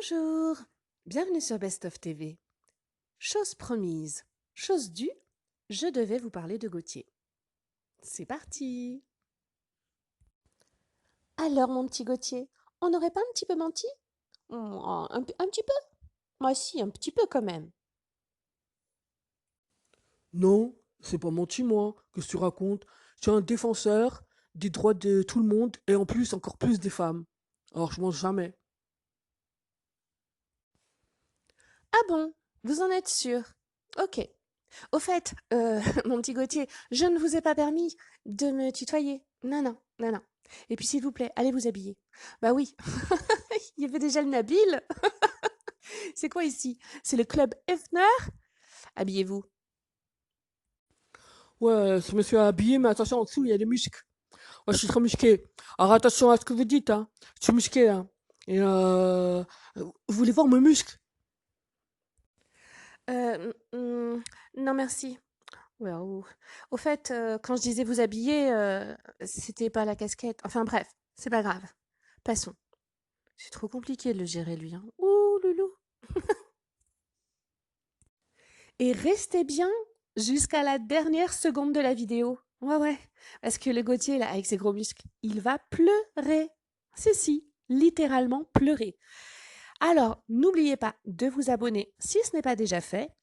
Bonjour, bienvenue sur Best of TV. Chose promise, chose due, je devais vous parler de Gauthier. C'est parti. Alors mon petit Gauthier, on n'aurait pas un petit peu menti? Un petit peu? Moi si, un petit peu quand même. Non, c'est pas menti, moi. Qu'est-ce que tu racontes? Je suis un défenseur des droits de tout le monde et en plus, encore plus des femmes. Alors, je mange jamais. Ah bon, vous en êtes sûr? Ok. Au fait, mon petit Gauthier, je ne vous ai pas permis de me tutoyer. Non, non, non, non. Et puis s'il vous plaît, allez vous habiller. Bah oui, il y avait déjà le Nabil. C'est quoi ici? C'est le club Hefner? Habillez-vous. Ouais, je me suis habillé, mais attention, en dessous, il y a des muscles. Ouais, je suis très musqué. Alors, attention à ce que vous dites, hein. Je suis musqué, hein. Et vous voulez voir mes muscles? Non merci. Ouais, au fait, quand je disais vous habiller, c'était pas la casquette. Enfin bref, c'est pas grave. Passons. C'est trop compliqué de le gérer lui, hein. Ouh loulou. Et restez bien jusqu'à la dernière seconde de la vidéo. Ouais, ouais. Parce que le Gauthier, là, avec ses gros muscles, il va pleurer. Si, littéralement pleurer. Alors, n'oubliez pas de vous abonner si ce n'est pas déjà fait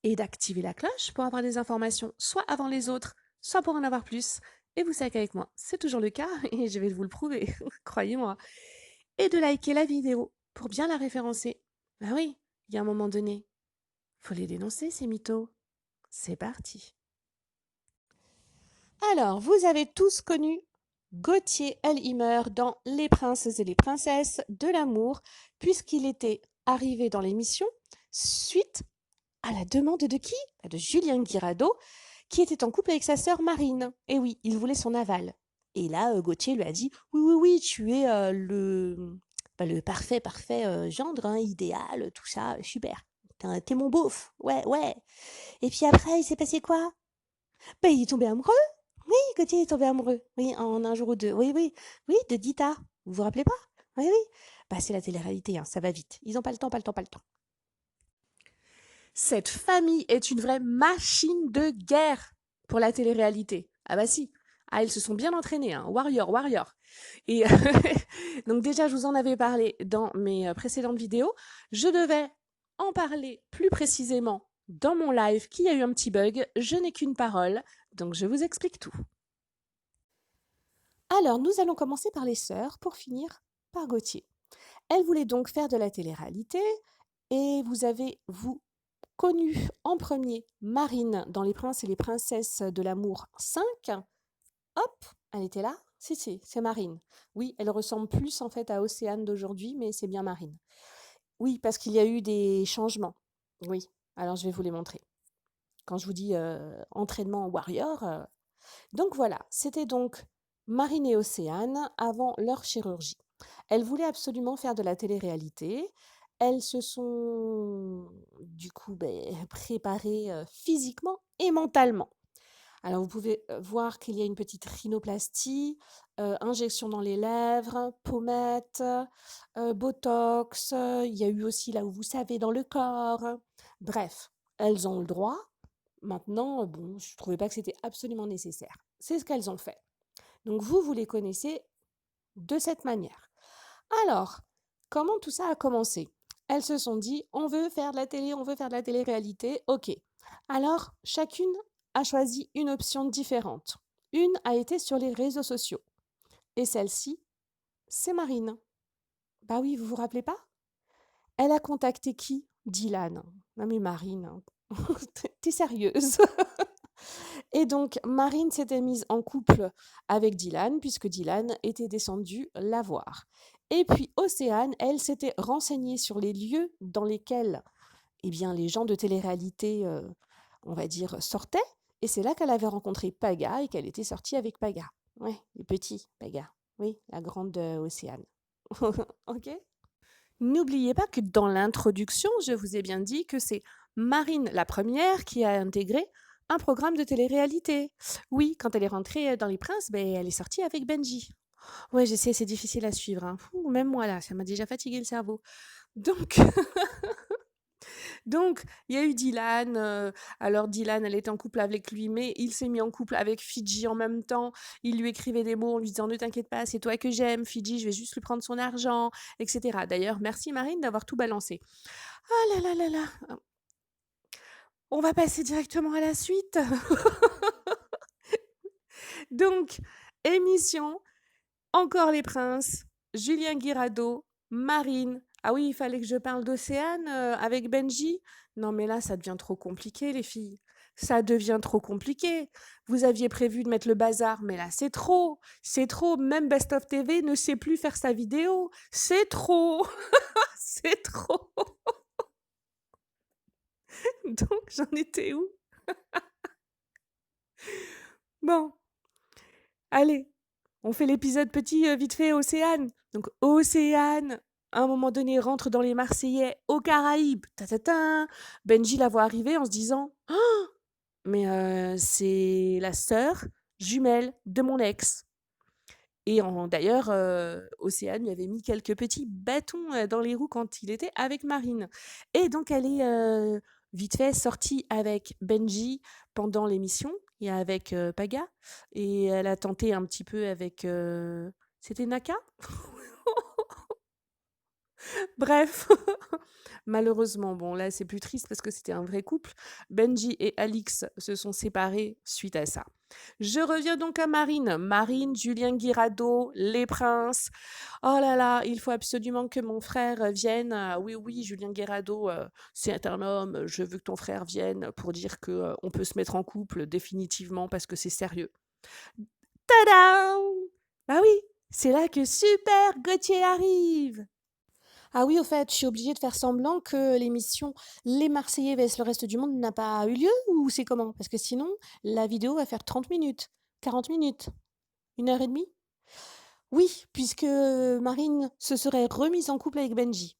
et d'activer la cloche pour avoir des informations soit avant les autres, soit pour en avoir plus. Et vous savez qu'avec moi, c'est toujours le cas et je vais vous le prouver, croyez-moi. Et de liker la vidéo pour bien la référencer. Ben oui, il y a un moment donné, faut les dénoncer ces mythos. C'est parti. Alors, vous avez tous connu Gauthier Elhimer dans Les princes et les princesses de l'amour, puisqu'il était arrivé dans l'émission suite à la demande de qui? De Julien Guirado, qui était en couple avec sa sœur Marine. Et oui, il voulait son aval. Et là, Gauthier lui a dit, oui, oui, oui, tu es le parfait gendre, hein, idéal, tout ça, super. T'es mon beauf, ouais, ouais. Et puis après, il s'est passé quoi? Ben, il est tombé amoureux. Oui, Gauthier est tombé amoureux. Oui, en un jour ou deux. Oui, oui, oui, de Dita. Vous vous rappelez pas? Oui, oui. Bah, c'est la télé-réalité, hein, ça va vite. Ils ont pas le temps, pas le temps, pas le temps. Cette famille est une vraie machine de guerre pour la télé-réalité. Ah bah si. Ah, ils se sont bien entraînés, hein. Warrior, warrior. Et donc déjà, je vous en avais parlé dans mes précédentes vidéos. Je devais en parler plus précisément dans mon live qui a eu un petit bug. Je n'ai qu'une parole, donc je vous explique tout. Alors, nous allons commencer par les sœurs pour finir par Gauthier. Elle voulait donc faire de la télé-réalité et vous avez, vous, connu en premier Marine dans Les princes et les princesses de l'amour 5. Hop, elle était là. Si, si, c'est Marine. Oui, elle ressemble plus en fait à Océane d'aujourd'hui, mais c'est bien Marine. Oui, parce qu'il y a eu des changements. Oui, alors je vais vous les montrer. Quand je vous dis entraînement warrior, donc voilà, c'était donc Marine et Océane avant leur chirurgie. Elles voulaient absolument faire de la télé-réalité. Elles se sont du coup préparées physiquement et mentalement. Alors vous pouvez voir qu'il y a une petite rhinoplastie, injection dans les lèvres, pommettes, botox, il y a eu aussi là où vous savez dans le corps. Bref, elles ont le droit. Maintenant, bon, je ne trouvais pas que c'était absolument nécessaire. C'est ce qu'elles ont fait. Donc vous les connaissez de cette manière. Alors, comment tout ça a commencé? Elles se sont dit, on veut faire de la télé, on veut faire de la télé-réalité, ok. Alors, chacune a choisi une option différente. Une a été sur les réseaux sociaux. Et celle-ci, c'est Marine. Bah oui, vous vous rappelez pas? Elle a contacté qui? Dylan. Non mais Marine, hein. T'es sérieuse? Et donc, Marine s'était mise en couple avec Dylan, puisque Dylan était descendu la voir. Et puis, Océane, elle s'était renseignée sur les lieux dans lesquels eh bien, les gens de télé-réalité, on va dire, sortaient. Et c'est là qu'elle avait rencontré Paga et qu'elle était sortie avec Paga. Ouais, les petits Paga. Oui, la grande Océane. Ok. N'oubliez pas que dans l'introduction, je vous ai bien dit que c'est Marine la première qui a intégré un programme de télé-réalité. Oui, quand elle est rentrée dans Les Princes, elle est sortie avec Benji. Ouais, je sais, c'est difficile à suivre, hein. Fou, même moi là, ça m'a déjà fatigué le cerveau. Donc, donc, il y a eu Dylan. Alors, Dylan, elle était en couple avec lui, mais il s'est mis en couple avec Fidji en même temps. Il lui écrivait des mots en lui disant ne t'inquiète pas, c'est toi que j'aime, Fidji, je vais juste lui prendre son argent, etc. D'ailleurs, merci Marine d'avoir tout balancé. Ah là là là là. On va passer directement à la suite. Donc, émission, encore les princes, Julien Guirado, Marine. Ah oui, il fallait que je parle d'Océane avec Benji. Non, mais là, ça devient trop compliqué, les filles. Ça devient trop compliqué. Vous aviez prévu de mettre le bazar, mais là, c'est trop. C'est trop. Même Best of TV ne sait plus faire sa vidéo. C'est trop. C'est trop. Donc, j'en étais où? Bon, allez, on fait l'épisode petit vite fait, Océane. Donc, Océane, à un moment donné, rentre dans les Marseillais aux Caraïbes. Ta ta ta. Benji la voit arriver en se disant «Ah, mais c'est la sœur jumelle de mon ex». Et d'ailleurs, Océane lui avait mis quelques petits bâtons dans les roues quand il était avec Marine. Et donc, elle est vite fait sortie avec Benji pendant l'émission et avec Paga. Et elle a tenté un petit peu avec. C'était Naka. Bref, malheureusement, bon là c'est plus triste parce que c'était un vrai couple. Benji et Alix se sont séparés suite à ça. Je reviens donc à Marine. Marine, Julien Guirado, les princes. Oh là là, il faut absolument que mon frère vienne. Oui, oui, Julien Guirado, c'est un homme. Je veux que ton frère vienne pour dire que on peut se mettre en couple définitivement parce que c'est sérieux. Tadam! Bah oui, c'est là que Super Gauthier arrive. Ah oui, au fait, je suis obligée de faire semblant que l'émission Les Marseillais vs le reste du monde n'a pas eu lieu ou c'est comment? Parce que sinon, la vidéo va faire 30 minutes, 40 minutes, 1 heure et demie. Oui, puisque Marine se serait remise en couple avec Benji.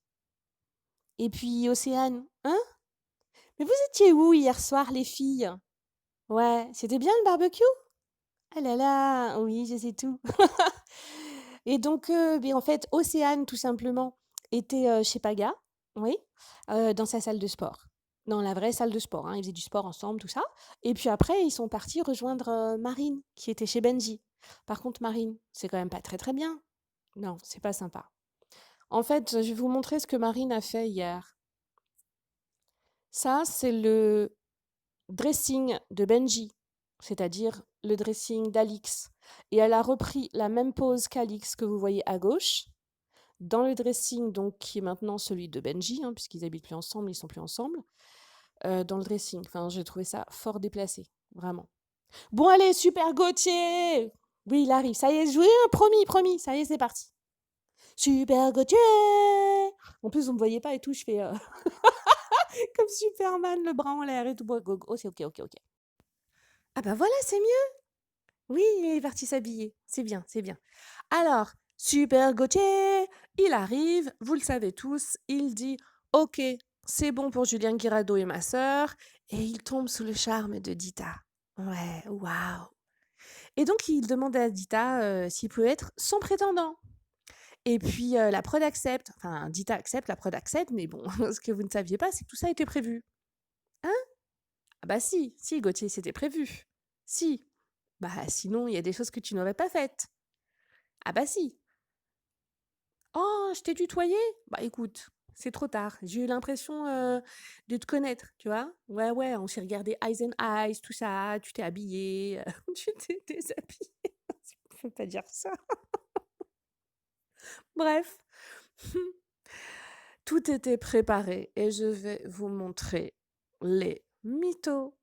Et puis Océane, hein? Mais vous étiez où hier soir, les filles? Ouais, c'était bien le barbecue? Ah là là, oui, je sais tout. Et donc, beh, en fait, Océane, tout simplement, était, chez Paga, oui, dans sa salle de sport. Dans la vraie salle de sport, hein. Ils faisaient du sport ensemble, tout ça. Et puis après, ils sont partis rejoindre, Marine, qui était chez Benji. Par contre, Marine, c'est quand même pas très, très bien. Non, c'est pas sympa. En fait, je vais vous montrer ce que Marine a fait hier. Ça, c'est le dressing de Benji, c'est-à-dire le dressing d'Alix. Et elle a repris la même pose qu'Alix que vous voyez à gauche, dans le dressing donc qui est maintenant celui de Benji, hein, puisqu'ils habitent plus ensemble, ils sont plus ensemble, dans le dressing. Enfin, j'ai trouvé ça fort déplacé, vraiment. Bon allez, Super Gauthier! Oui, il arrive, ça y est, joué, promis, promis, ça y est, c'est parti. Super Gauthier! En plus, vous me voyez pas et tout, je fais comme Superman, le bras en l'air et tout. Oh, c'est ok, ok, ok. Ah bah voilà, c'est mieux. Oui, il est parti s'habiller. C'est bien, c'est bien. Alors, Super Gauthier, il arrive, vous le savez tous, il dit ok, c'est bon pour Julien Guirado et ma sœur, et il tombe sous le charme de Dita. Ouais, waouh. Et donc, il demande à Dita s'il peut être son prétendant. Et puis, la prod accepte. Enfin, Dita accepte, la prod accepte, mais bon, ce que vous ne saviez pas, c'est que tout ça était prévu. Hein? Ah bah si, si, Gauthier, c'était prévu. Si. Bah sinon, il y a des choses que tu n'aurais pas faites. Ah bah si. Oh, je t'ai tutoyé? Bah écoute, c'est trop tard. J'ai eu l'impression de te connaître, tu vois? Ouais, ouais, on s'est regardé Eyes and Eyes, tout ça, tu t'es habillé, tu t'es déshabillé. Faut pas dire ça. Bref, tout était préparé et je vais vous montrer les mythos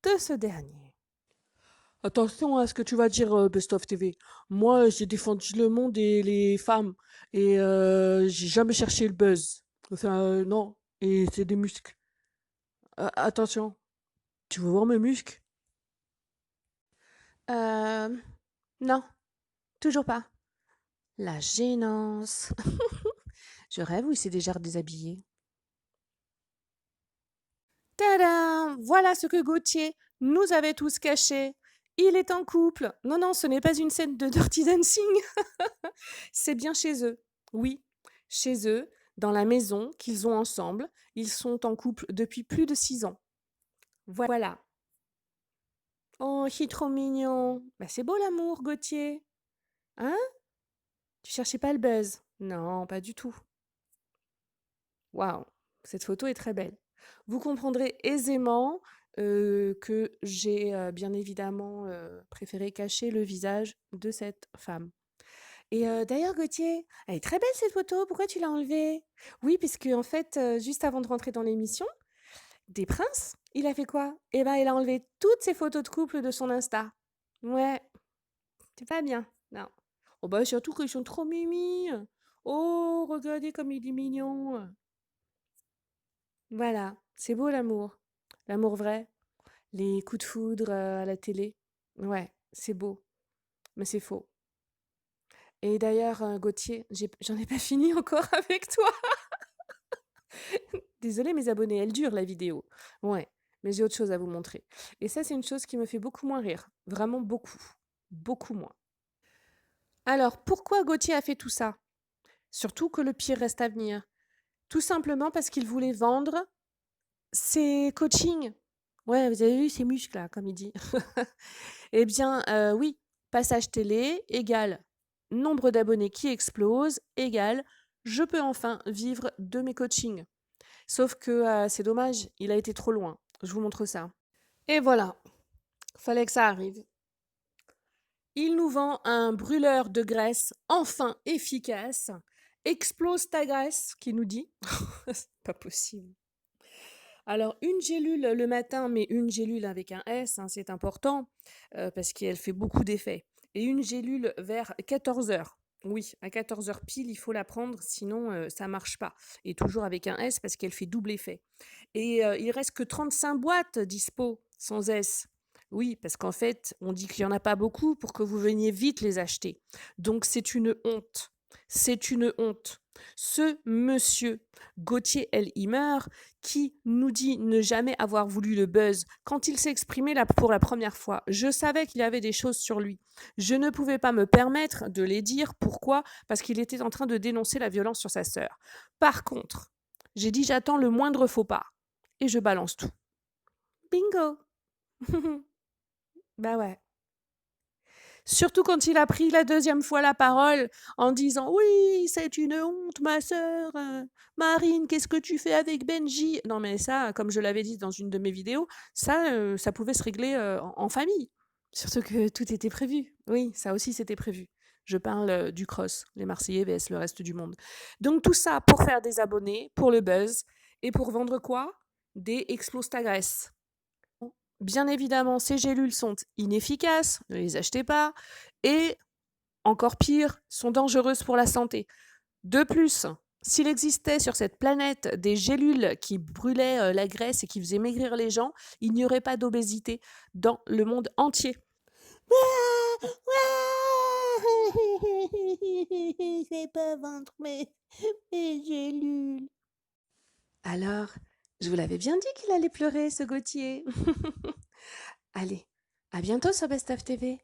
de ce dernier. Attention à ce que tu vas dire, Best of TV. Moi, j'ai défendu le monde et les femmes. Et j'ai jamais cherché le buzz. Enfin, non. Et c'est des muscles. Attention. Tu veux voir mes muscles? Non, toujours pas. La gênance. Je rêve ou il s'est déjà déshabillé? Tadam! Voilà ce que Gauthier nous avait tous caché. Il est en couple. Non, non, ce n'est pas une scène de Dirty Dancing. C'est bien chez eux. Oui, chez eux, dans la maison qu'ils ont ensemble. Ils sont en couple depuis plus de 6 ans. Voilà. Oh, c'est trop mignon. Bah, c'est beau l'amour, Gauthier. Hein? Tu cherchais pas le buzz? Non, pas du tout. Waouh, cette photo est très belle. Vous comprendrez aisément que j'ai bien évidemment préféré cacher le visage de cette femme. Et d'ailleurs, Gauthier, elle est très belle cette photo. Pourquoi tu l'as enlevée? Oui, puisque en fait, juste avant de rentrer dans l'émission, des princes, il a fait quoi? Eh ben, il a enlevé toutes ses photos de couple de son Insta. Ouais, c'est pas bien. Non. Oh bah surtout qu'ils sont trop mimi. Oh, regardez comme il est mignon. Voilà, c'est beau l'amour. L'amour vrai, les coups de foudre à la télé. Ouais, c'est beau, mais c'est faux. Et d'ailleurs, Gauthier, j'en ai pas fini encore avec toi. Désolée mes abonnés, elle dure la vidéo. Ouais, mais j'ai autre chose à vous montrer. Et ça, c'est une chose qui me fait beaucoup moins rire. Vraiment beaucoup. Beaucoup moins. Alors, pourquoi Gauthier a fait tout ça? Surtout que le pire reste à venir. Tout simplement parce qu'il voulait vendre ses coachings. Ouais, vous avez vu ses muscles là, comme il dit. Eh bien, oui, passage télé égale nombre d'abonnés qui explose égale je peux enfin vivre de mes coachings. Sauf que c'est dommage, il a été trop loin. Je vous montre ça. Et voilà, fallait que ça arrive. Il nous vend un brûleur de graisse enfin efficace. Explose ta graisse, qui nous dit. C'est pas possible. Alors, une gélule le matin, mais une gélule avec un S, hein, c'est important, parce qu'elle fait beaucoup d'effets. Et une gélule vers 14 heures. Oui, à 14 heures pile, il faut la prendre, sinon ça marche pas. Et toujours avec un S, parce qu'elle fait double effet. Et il reste que 35 boîtes dispo, sans S. Oui, parce qu'en fait, on dit qu'il y en a pas beaucoup pour que vous veniez vite les acheter. Donc c'est une honte. C'est une honte. Ce monsieur Gauthier L. Himer qui nous dit ne jamais avoir voulu le buzz quand il s'est exprimé là pour la première fois. Je savais qu'il y avait des choses sur lui. Je ne pouvais pas me permettre de les dire. Pourquoi? Parce qu'il était en train de dénoncer la violence sur sa sœur. Par contre, j'ai dit j'attends le moindre faux pas et je balance tout. Bingo. Bah ouais. Surtout quand il a pris la deuxième fois la parole en disant oui, c'est une honte, ma sœur. Marine, qu'est-ce que tu fais avec Benji? Non, mais ça, comme je l'avais dit dans une de mes vidéos, ça pouvait se régler en famille. Surtout que tout était prévu. Oui, ça aussi, c'était prévu. Je parle du cross, les Marseillais vs le reste du monde. Donc tout ça pour faire des abonnés, pour le buzz et pour vendre quoi? Des explose ta graisse. Bien évidemment, ces gélules sont inefficaces, ne les achetez pas, et encore pire, sont dangereuses pour la santé. De plus, s'il existait sur cette planète des gélules qui brûlaient la graisse et qui faisaient maigrir les gens, il n'y aurait pas d'obésité dans le monde entier. Je vais pas vendre mes gélules. Alors, je vous l'avais bien dit qu'il allait pleurer, ce Gauthier. Allez, à bientôt sur Best of TV.